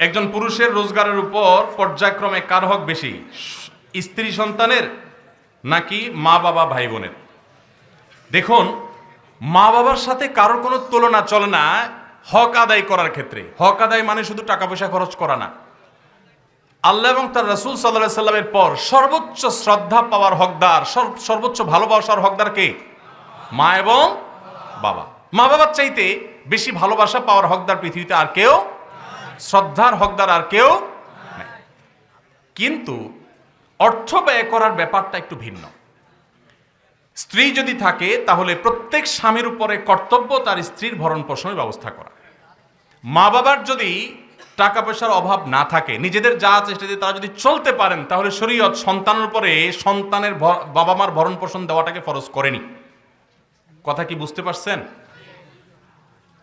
একজন পুরুষের রোজগারের উপর পর্যায়ক্রমে কার হক বেশি, স্ত্রী সন্তানের নাকি মা বাবা ভাই বোনের? দেখুন, মা বাবার সাথে কারোর কোনো তুলনা চলে না হক আদায় করার ক্ষেত্রে। হক আদায় মানে শুধু টাকা পয়সা খরচ করা না। আল্লাহ এবং তার রাসূল সাল্লাল্লাহু আলাইহি সাল্লামের পর সর্বোচ্চ শ্রদ্ধা পাওয়ার হকদার, সর্বোচ্চ ভালোবাসার হকদার কে? মা এবং বাবা। মা বাবার চাইতে বেশি ভালোবাসা পাওয়ার হকদার পৃথিবীতে আর কেউ, শ্রদ্ধার হকদার আর কেউ নেই। কিন্তু অর্থ ব্যয় করার ব্যাপারটা একটু ভিন্ন। স্ত্রী যদি থাকে তাহলে প্রত্যেক স্বামীর উপরে কর্তব্য তার স্ত্রীর ভরণ পোষণের ব্যবস্থা করা। মা বাবার যদি টাকা পয়সার অভাব না থাকে, নিজেদের যা চেষ্টা দিয়ে তারা যদি চলতে পারেন, তাহলে শরীয়ত সন্তানের উপরে সন্তানের বাবা মার ভরণ পোষণ দেওয়াটাকে ফরজ করেনি। কথা কি বুঝতে পারছেন?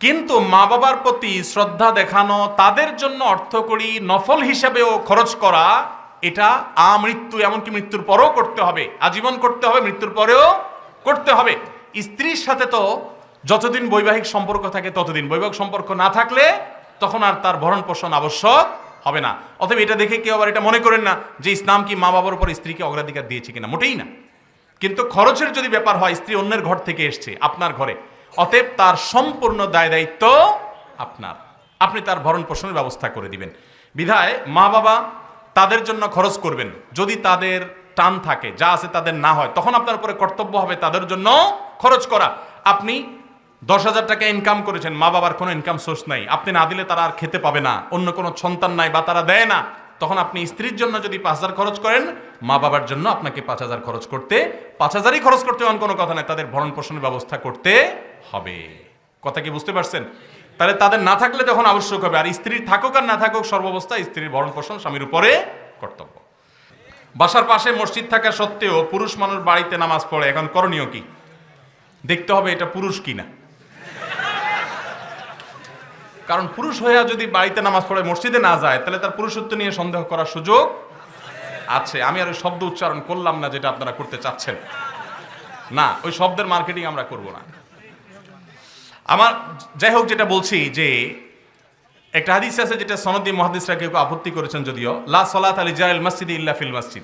কিন্তু মা বাবার প্রতি শ্রদ্ধা দেখানো, তাদের জন্য অর্থকড়ি নফল হিসাবেও খরচ করা, এটা আমৃত্যু, এমনকি মৃত্যুর পরেও করতে হবে, আজীবন করতে হবে, মৃত্যুর পরেও করতে হবে। স্ত্রীর সাথে তো যতদিন বৈবাহিক সম্পর্ক থাকে ততদিন, বৈবাহিক সম্পর্ক না থাকলে তখন আর তার ভরণ পোষণ আবশ্যক হবে না। অতএব এটা দেখে কেউ আবার এটা মনে করেন না যে ইসলাম কি মা বাবার উপর স্ত্রীকে অগ্রাধিকার দিয়েছে কিনা, মোটেই না। কিন্তু খরচের যদি ব্যাপার হয়, স্ত্রী অন্যের ঘর থেকে এসছে আপনার ঘরে, অতএব তার সম্পূর্ণ দায় দায়িত্ব আপনার, আপনি তার ভরণ পোষণের ব্যবস্থা করে দিবেন। বিধায় মা বাবা তাদের জন্য খরচ করবেন। যদি তাদের টান থাকে, যা আছে তাদের না হয়, তখন আপনার উপরে কর্তব্য হবে তাদের জন্য খরচ করা। আপনি 10,000 টাকা ইনকাম করেছেন, মা বাবার কোনো ইনকাম সোর্স নাই, আপনি না দিলে তারা আর খেতে পাবে না, অন্য কোনো সন্তান নাই বা তারা দেয় না, তখন আপনি স্ত্রীর জন্য যদি 5,000 খরচ করেন, মা বাবার জন্য আপনাকে 5,000 খরচ করতে, 5,000ই খরচ করতে এমন কোনো কথা নাই, তাদের ভরণ পোষণের ব্যবস্থা করতে হবে। কথা কি বুঝতে পারছেন? তাহলে তাদের না থাকলে তখন আবশ্যক হবে, আর স্ত্রীর থাকুক আর না থাকুক, সর্বাবস্থায় স্ত্রীর ভরণ পোষণ স্বামীর উপরে কর্তব্য। বাসার পাশে মসজিদ থাকা সত্ত্বেও পুরুষ মানুষ বাড়িতে নামাজ পড়ে, এখন করণীয় কি? দেখতে হবে এটা পুরুষ কিনা। কারণ পুরুষ হইয়া যদি বাড়িতে নামাজ পড়ে মসজিদে না যায়, তাহলে তার পুরুষত্ব নিয়ে সন্দেহ করার সুযোগ আছে। আমি আর ওই শব্দ উচ্চারণ করলাম না যেটা আপনারা করতে চাচ্ছেন, না, ওই শব্দের মার্কেটিং আমরা করব না। আমার যাই হোক, যেটা বলছি যে একটা হাদিস আছে যেটা সনদি মুহাদ্দিসরা কেউ আপত্তি করেছেন, যদিও লা সালাত আলি জারিল মসজিদ ইল্লা ফিল মসজিদ,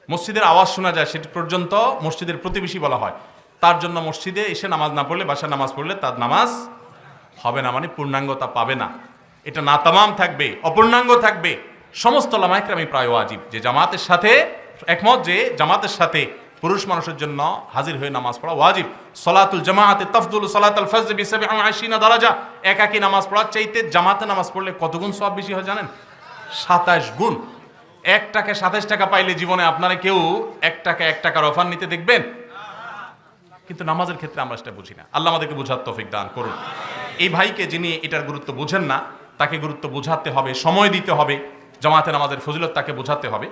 মসজিদের আওয়াজ শোনা যায় সেটা পর্যন্ত মসজিদের প্রতিবেশী বলা হয়, তার জন্য মসজিদে এসে নামাজ না পড়লে, বাসায় নামাজ পড়লে তার নামাজ হবে না, মানে পূর্ণাঙ্গতা পাবে না। এটা না তামাম থাকবে, অপূর্ণাঙ্গ থাকবে। সমস্ত উলামায়ে কেরাম প্রায় ওয়াজিব, যে জামাতের সাথে একমত, যে জামাতের সাথে পুরুষ মানুষের জন্য হাজির হয়ে নামাজ পড়া ওয়াজিব। সলাতুল জামাআতে তাফদুলু সালাতাল ফজর বি 27 দারাজা। একাকী নামাজ পড়ার চাইতে জামাতে নামাজ পড়লে কত গুণ সওয়াব বেশি হয় জানেন? 27 গুণ। 1 টাকা 27 টাকা পাইলে জীবনে আপনারা কেউ 1 টাকার অফার নিতে দেখবেন? কিন্তু নামাজের ক্ষেত্রে আমরা সেটা বুঝি না। আল্লাহ আমাদেরকে বোঝার তৌফিক দান করুন। এই ভাইকে যিনি এটার গুরুত্ব বোঝেন না, তাকে গুরুত্ব বোঝাতে হবে, সময় দিতে হবে, জামাতে নামাজের ফজিলত তাকে বোঝাতে হবে।